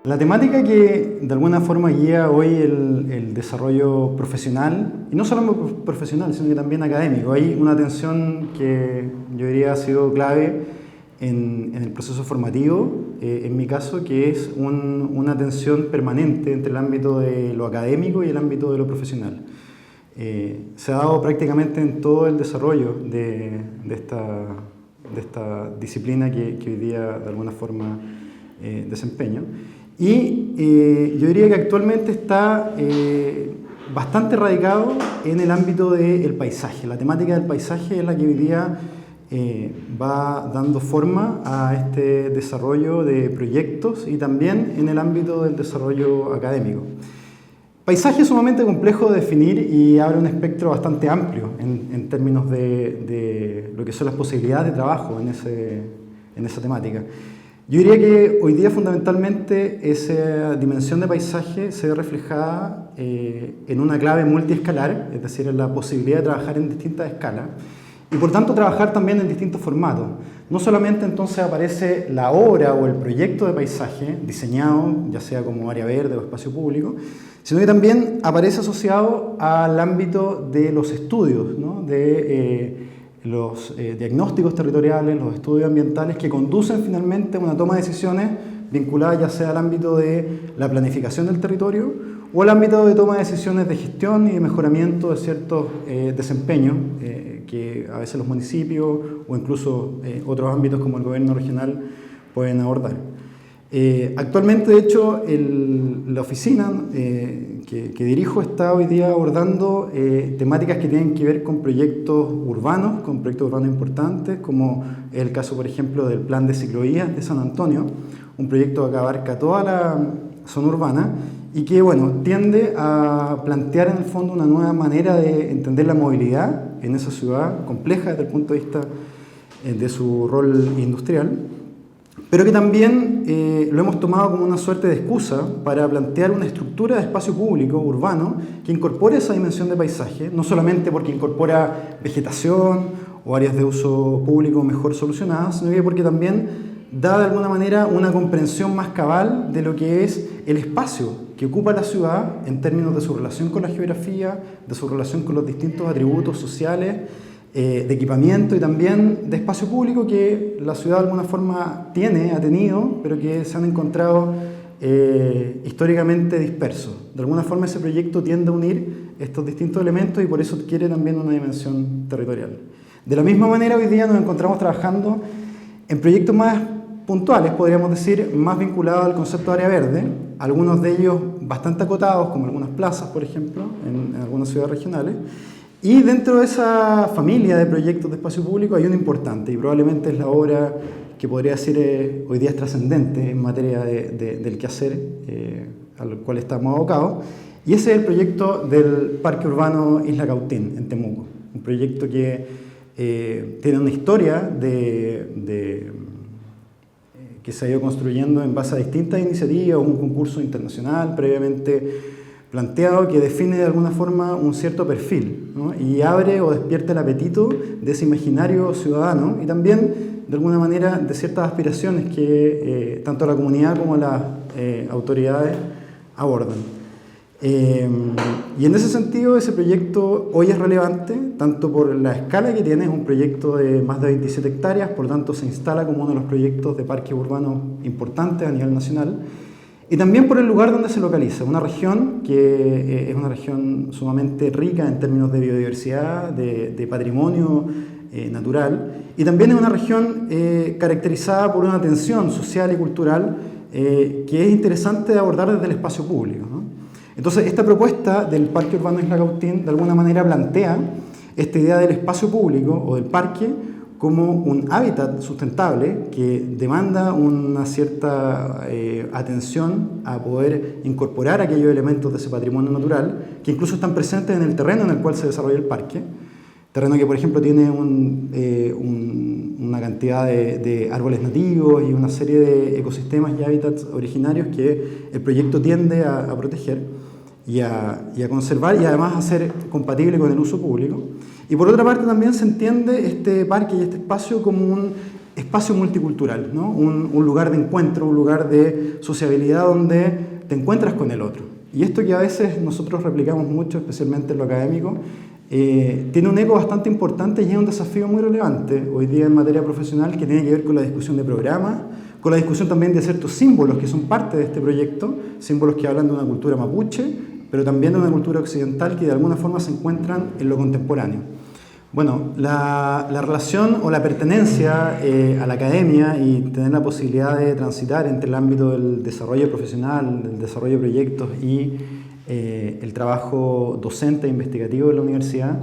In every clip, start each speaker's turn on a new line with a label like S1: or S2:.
S1: La temática que de alguna forma guía hoy el desarrollo profesional, y no solo profesional, sino que también académico, hay una atención que yo diría ha sido clave en el proceso formativo, en mi caso, que es una atención permanente entre el ámbito de lo académico y el ámbito de lo profesional. Se ha dado prácticamente en todo el desarrollo de esta disciplina que hoy día de alguna forma desempeño. Y yo diría que actualmente está bastante radicado en el ámbito del paisaje. La temática del paisaje es la que hoy día va dando forma a este desarrollo de proyectos y también en el ámbito del desarrollo académico. Paisaje es sumamente complejo de definir y abre un espectro bastante amplio en términos de lo que son las posibilidades de trabajo en esa temática. Yo diría que hoy día fundamentalmente esa dimensión de paisaje se ve reflejada en una clave multiescalar, es decir, en la posibilidad de trabajar en distintas escalas y por tanto trabajar también en distintos formatos. No solamente entonces aparece la obra o el proyecto de paisaje diseñado, ya sea como área verde o espacio público, sino que también aparece asociado al ámbito de los estudios, ¿no? De los diagnósticos territoriales, los estudios ambientales que conducen finalmente a una toma de decisiones vinculada ya sea al ámbito de la planificación del territorio o al ámbito de toma de decisiones de gestión y de mejoramiento de ciertos desempeños que a veces los municipios o incluso otros ámbitos como el gobierno regional pueden abordar. Actualmente, de hecho, la oficina que dirijo está hoy día abordando temáticas que tienen que ver con proyectos urbanos importantes, como es el caso, por ejemplo, del Plan de Ciclovías de San Antonio, un proyecto que abarca toda la zona urbana y que, bueno, tiende a plantear en el fondo una nueva manera de entender la movilidad en esa ciudad compleja desde el punto de vista de su rol industrial, pero que también lo hemos tomado como una suerte de excusa para plantear una estructura de espacio público urbano que incorpore esa dimensión de paisaje, no solamente porque incorpora vegetación o áreas de uso público mejor solucionadas, sino que porque también da de alguna manera una comprensión más cabal de lo que es el espacio que ocupa la ciudad en términos de su relación con la geografía, de su relación con los distintos atributos sociales, de equipamiento y también de espacio público que la ciudad de alguna forma ha tenido, pero que se han encontrado históricamente dispersos. De alguna forma ese proyecto tiende a unir estos distintos elementos y por eso adquiere también una dimensión territorial. De la misma manera hoy día nos encontramos trabajando en proyectos más puntuales, podríamos decir, más vinculados al concepto de área verde, algunos de ellos bastante acotados, como algunas plazas, por ejemplo, en algunas ciudades regionales. Y dentro de esa familia de proyectos de espacio público hay uno importante y probablemente es la obra que podría decir hoy día es trascendente en materia del quehacer al cual estamos abocados. Y ese es el proyecto del Parque Urbano Isla Cautín, en Temuco. Un proyecto que tiene una historia que se ha ido construyendo en base a distintas iniciativas, un concurso internacional previamente planteado que define de alguna forma un cierto perfil, ¿no? Y abre o despierta el apetito de ese imaginario ciudadano y también de alguna manera de ciertas aspiraciones que tanto la comunidad como las autoridades abordan. Y en ese sentido ese proyecto hoy es relevante tanto por la escala que tiene, es un proyecto de más de 27 hectáreas, por lo tanto se instala como uno de los proyectos de parques urbanos importantes a nivel nacional, y también por el lugar donde se localiza, una región que es una región sumamente rica en términos de biodiversidad, de patrimonio natural, y también es una región caracterizada por una tensión social y cultural que es interesante de abordar desde el espacio público, ¿no? Entonces, esta propuesta del Parque Urbano Isla Cautín de alguna manera plantea esta idea del espacio público o del parque como un hábitat sustentable que demanda una cierta atención a poder incorporar aquellos elementos de ese patrimonio natural que incluso están presentes en el terreno en el cual se desarrolla el parque. Terreno que, por ejemplo, tiene una cantidad de árboles nativos y una serie de ecosistemas y hábitats originarios que el proyecto tiende a proteger y a conservar y además a ser compatible con el uso público. Y por otra parte también se entiende este parque y este espacio como un espacio multicultural, ¿no? Un lugar de encuentro, un lugar de sociabilidad donde te encuentras con el otro. Y esto que a veces nosotros replicamos mucho, especialmente en lo académico, tiene un eco bastante importante y es un desafío muy relevante hoy día en materia profesional que tiene que ver con la discusión de programas, con la discusión también de ciertos símbolos que son parte de este proyecto, símbolos que hablan de una cultura mapuche, pero también de una cultura occidental que de alguna forma se encuentran en lo contemporáneo. Bueno, la relación o la pertenencia a la academia y tener la posibilidad de transitar entre el ámbito del desarrollo profesional, del desarrollo de proyectos y el trabajo docente e investigativo de la universidad,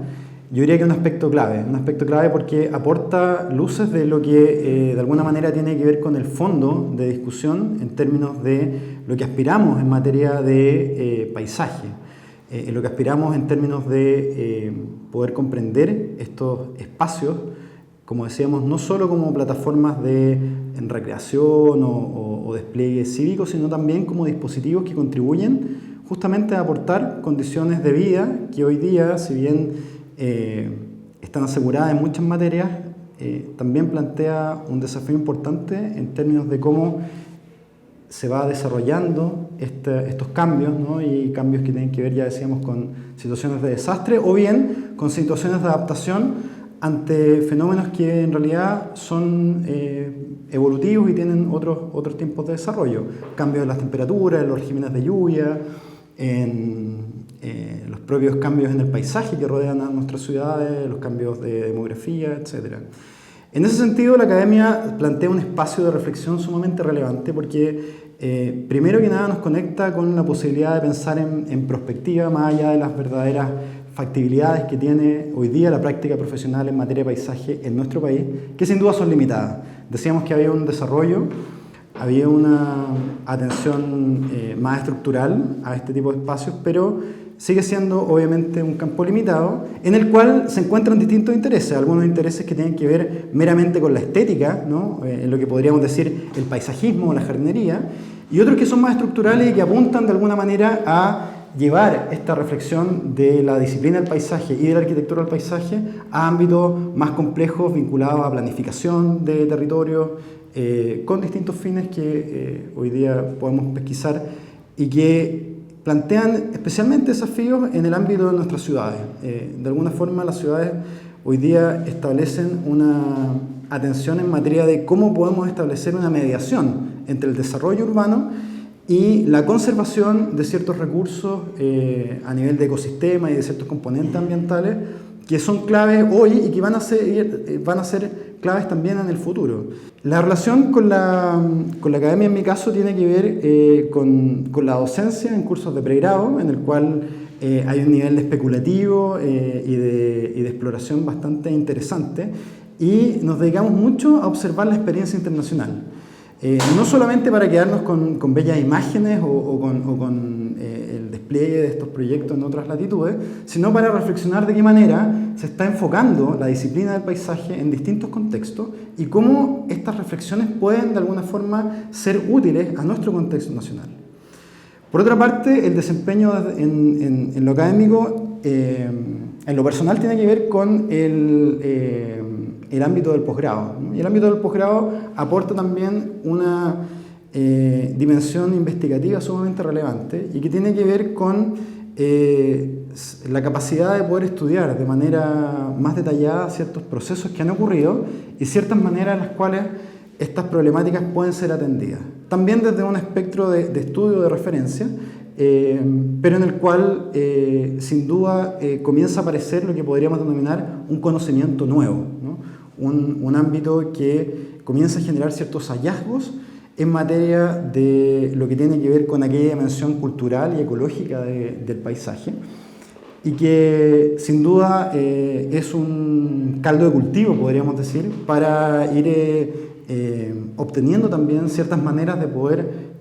S1: yo diría que es un aspecto clave porque aporta luces de lo que de alguna manera tiene que ver con el fondo de discusión en términos de lo que aspiramos en materia de paisaje, en lo que aspiramos en términos de poder comprender estos espacios, como decíamos, no solo como plataformas en recreación o despliegue cívico, sino también como dispositivos que contribuyen justamente a aportar condiciones de vida que hoy día, si bien están aseguradas en muchas materias, también plantea un desafío importante en términos de cómo se va desarrollando estos cambios, ¿no? Y cambios que tienen que ver, ya decíamos, con situaciones de desastre o bien con situaciones de adaptación ante fenómenos que en realidad son evolutivos y tienen otros tiempos de desarrollo. Cambios en las temperaturas, en los regímenes de lluvia, en los propios cambios en el paisaje que rodean a nuestras ciudades, los cambios de demografía, etc. En ese sentido, la academia plantea un espacio de reflexión sumamente relevante porque, primero que nada, nos conecta con la posibilidad de pensar en perspectiva más allá de las verdaderas factibilidades que tiene hoy día la práctica profesional en materia de paisaje en nuestro país, que sin duda son limitadas. Decíamos que había un desarrollo, había una atención más estructural a este tipo de espacios, pero sigue siendo obviamente un campo limitado en el cual se encuentran distintos intereses, algunos intereses que tienen que ver meramente con la estética, ¿no? En lo que podríamos decir el paisajismo o la jardinería, y otros que son más estructurales y que apuntan de alguna manera a llevar esta reflexión de la disciplina del paisaje y de la arquitectura del paisaje a ámbitos más complejos vinculados a planificación de territorios, con distintos fines que hoy día podemos pesquisar y que plantean especialmente desafíos en el ámbito de nuestras ciudades. De alguna forma las ciudades hoy día establecen una atención en materia de cómo podemos establecer una mediación entre el desarrollo urbano y la conservación de ciertos recursos a nivel de ecosistema y de ciertos componentes ambientales que son claves hoy y que van a ser claves también en el futuro. La relación con la academia, en mi caso, tiene que ver con la docencia en cursos de pregrado, en el cual hay un nivel de especulativo y de exploración bastante interesante, y nos dedicamos mucho a observar la experiencia internacional. No solamente para quedarnos con bellas imágenes o con el despliegue de estos proyectos en otras latitudes, sino para reflexionar de qué manera se está enfocando la disciplina del paisaje en distintos contextos y cómo estas reflexiones pueden de alguna forma ser útiles a nuestro contexto nacional. Por otra parte, el desempeño en lo académico, en lo personal, tiene que ver con el ámbito del posgrado, ¿no? Y el ámbito del posgrado aporta también una dimensión investigativa sumamente relevante y que tiene que ver con la capacidad de poder estudiar de manera más detallada ciertos procesos que han ocurrido y ciertas maneras en las cuales estas problemáticas pueden ser atendidas. También desde un espectro de estudio de referencia, pero en el cual sin duda comienza a aparecer lo que podríamos denominar un conocimiento nuevo, ¿no? Un ámbito que comienza a generar ciertos hallazgos en materia de lo que tiene que ver con aquella dimensión cultural y ecológica del paisaje y que sin duda es un caldo de cultivo, podríamos decir, para ir obteniendo también ciertas maneras de poder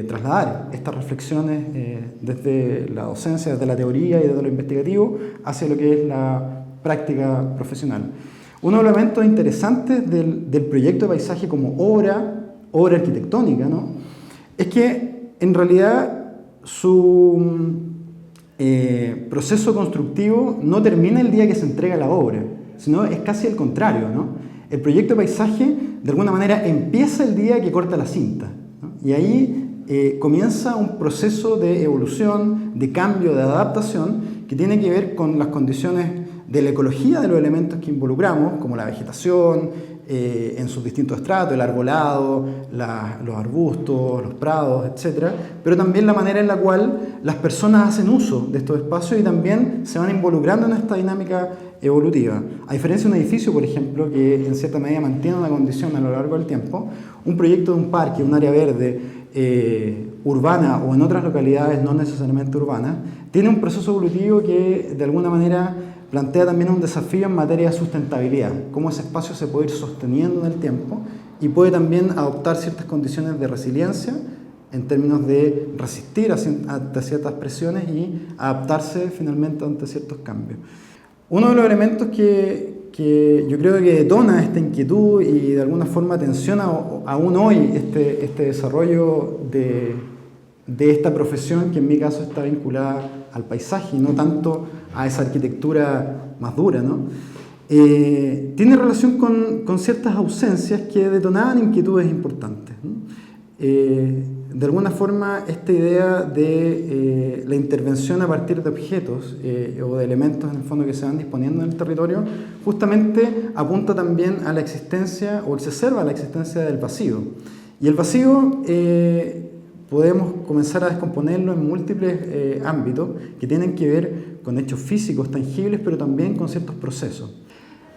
S1: trasladar estas reflexiones desde la docencia, desde la teoría y desde lo investigativo hacia lo que es la práctica profesional. Uno de los elementos interesantes del proyecto de paisaje como obra arquitectónica, ¿no?, es que en realidad su proceso constructivo no termina el día que se entrega la obra, sino es casi el contrario, ¿no? el proyecto de paisaje de alguna manera empieza el día que corta la cinta, ¿no? Y ahí comienza un proceso de evolución, de cambio, de adaptación, que tiene que ver con las condiciones de la ecología de los elementos que involucramos, como la vegetación, en sus distintos estratos, el arbolado, los arbustos, los prados, etc. Pero también la manera en la cual las personas hacen uso de estos espacios y también se van involucrando en esta dinámica evolutiva. A diferencia de un edificio, por ejemplo, que en cierta medida mantiene una condición a lo largo del tiempo, un proyecto de un parque, un área verde, urbana o en otras localidades no necesariamente urbanas, tiene un proceso evolutivo que de alguna manera plantea también un desafío en materia de sustentabilidad, cómo ese espacio se puede ir sosteniendo en el tiempo y puede también adoptar ciertas condiciones de resiliencia en términos de resistir ante ciertas presiones y adaptarse finalmente ante ciertos cambios. Uno de los elementos que yo creo que detona esta inquietud y de alguna forma tensiona aún hoy este desarrollo de esta profesión, que en mi caso está vinculada al paisaje y no tanto a esa arquitectura más dura, ¿no? Tiene relación con ciertas ausencias que detonaban inquietudes importantes, ¿no? De alguna forma, esta idea de la intervención a partir de objetos o de elementos en el fondo que se van disponiendo en el territorio, justamente apunta también a la existencia o exacerba la existencia del vacío. Y el vacío podemos comenzar a descomponerlo en múltiples ámbitos que tienen que ver con hechos físicos, tangibles, pero también con ciertos procesos.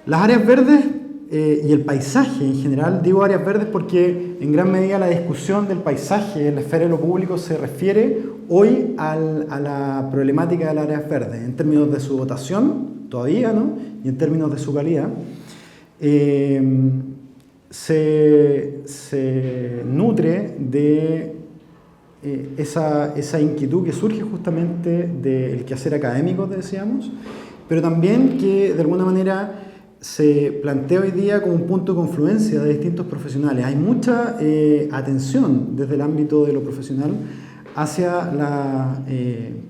S1: Las áreas verdes y el paisaje en general, digo áreas verdes porque en gran medida la discusión del paisaje en la esfera de lo público se refiere hoy a la problemática de las áreas verdes, en términos de su dotación, todavía, ¿no? Y en términos de su calidad. Se nutre de esa inquietud que surge justamente del quehacer académico, decíamos, pero también que de alguna manera se plantea hoy día como un punto de confluencia de distintos profesionales. Hay mucha atención desde el ámbito de lo profesional hacia la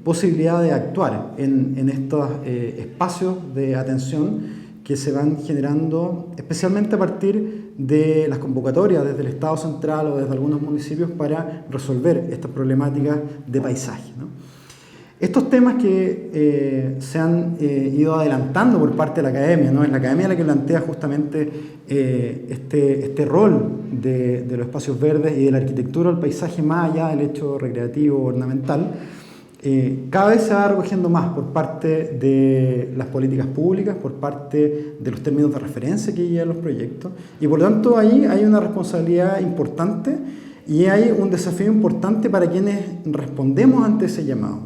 S1: posibilidad de actuar en estos espacios de atención que se van generando, especialmente a partir de las convocatorias desde el Estado central o desde algunos municipios para resolver estas problemáticas de paisaje, ¿no? Estos temas que se han ido adelantando por parte de la academia, ¿no? Es la academia la que plantea justamente este rol de los espacios verdes y de la arquitectura del paisaje más allá del hecho recreativo o ornamental. Cada vez se va recogiendo más por parte de las políticas públicas, por parte de los términos de referencia que llevan los proyectos, y por lo tanto ahí hay una responsabilidad importante y hay un desafío importante para quienes respondemos ante ese llamado.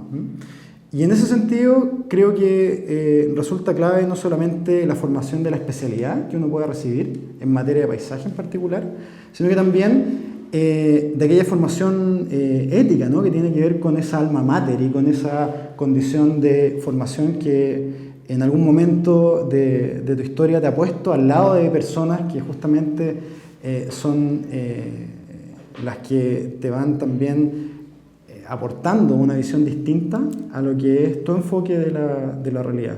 S1: Y en ese sentido creo que resulta clave no solamente la formación de la especialidad que uno pueda recibir en materia de paisaje en particular, sino que también de aquella formación ética, ¿no? Que tiene que ver con esa alma mater y con esa condición de formación que en algún momento de tu historia te ha puesto al lado de personas que justamente son las que te van también aportando una visión distinta a lo que es tu enfoque de la realidad.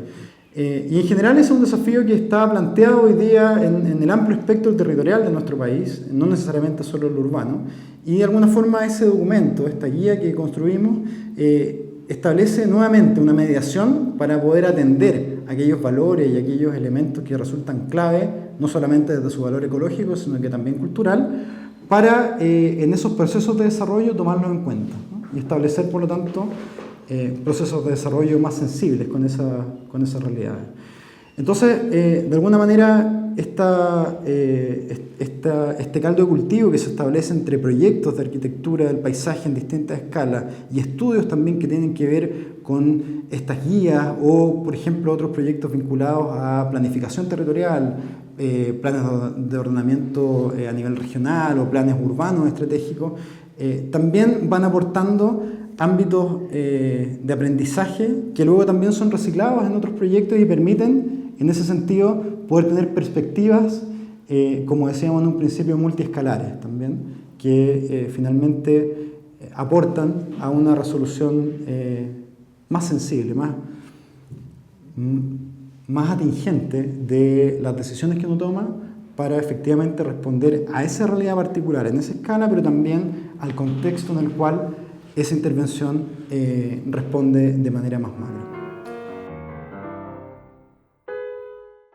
S1: Y en general es un desafío que está planteado hoy día en el amplio espectro territorial de nuestro país, no necesariamente solo en lo urbano, y de alguna forma ese documento, esta guía que construimos, establece nuevamente una mediación para poder atender aquellos valores y aquellos elementos que resultan clave, no solamente desde su valor ecológico, sino que también cultural, para en esos procesos de desarrollo tomarlos en cuenta, ¿no? Y establecer, por lo tanto, procesos de desarrollo más sensibles con esa realidad. Entonces, de alguna manera, este caldo de cultivo que se establece entre proyectos de arquitectura del paisaje en distintas escalas y estudios también que tienen que ver con estas guías o, por ejemplo, otros proyectos vinculados a planificación territorial, planes de ordenamiento a nivel regional o planes urbanos estratégicos, también van aportando ámbitos de aprendizaje que luego también son reciclados en otros proyectos y permiten, en ese sentido, poder tener perspectivas, como decíamos en un principio, multiescalares también, que finalmente aportan a una resolución más sensible, más atingente de las decisiones que uno toma para efectivamente responder a esa realidad particular, en esa escala, pero también al contexto en el cual esa intervención responde de manera más macro.